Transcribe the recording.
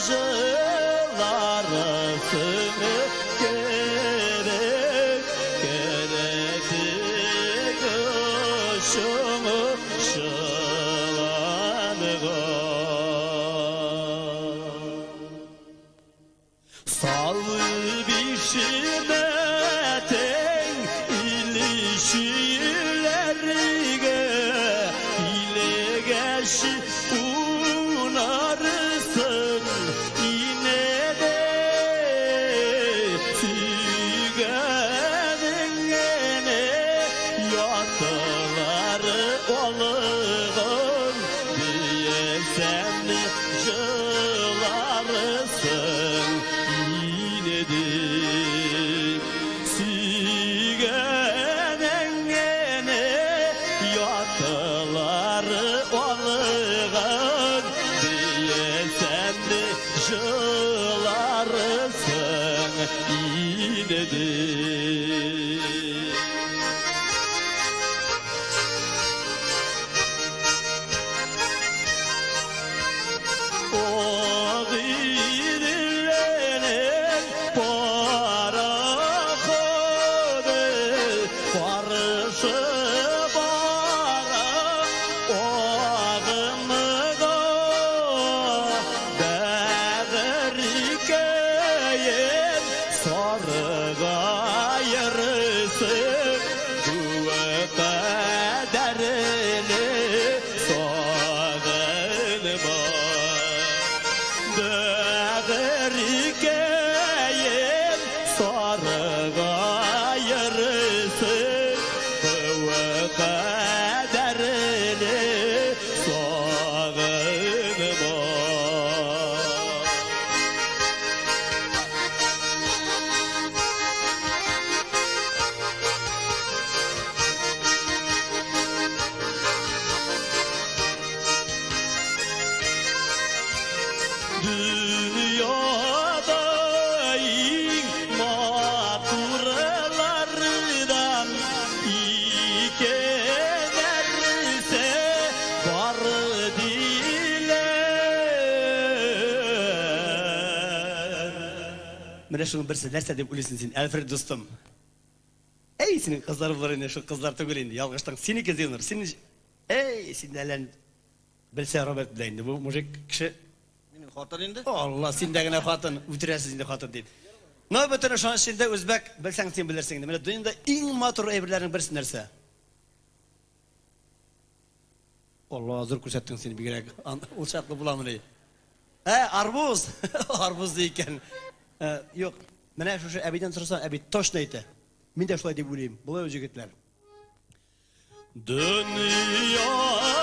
jılarısını gerek kuşumu şılanığa sal bir şimeten ilişilerine ile gelşi unarsın yine de tügeninine yatıları olğun diye sen jılarsın yine de tügeninine yatıları olğun diye sen jılarsın yine de o gidillerin parakodu karşı bara ağımda değerikeyin sarıga yarısın bu kaderini sağınma değerikeyin sarıga yarısın bu kaderini sağınma dünyada maturlardan ikenlerse var diler. Mene şunun birisi nerse dep öylesin sen Alfred dostum. Ey senin kızlar var yine şu kızlar tügülün yalgıştan seni geziyorlar. Seni ey sen nelen bilse Robert deyindi bu mujik kişi Hatır indi. Allah sendegine hatın ütiresiz indi hatın deydi. Nöbetine şu an şimdi Özbek bilsen sen bilirsin de. Mene dünyada en matur evlerinin birisi nerse? Allah hazır kursettin seni bir gerek. O şartlı bulamını. Arbuz. Arbuz deyken. Yok. Mene şu ebiden sorsan ebid toş neydi? Min de şulay deyip ulayım. Bu öyle gitler. Dünya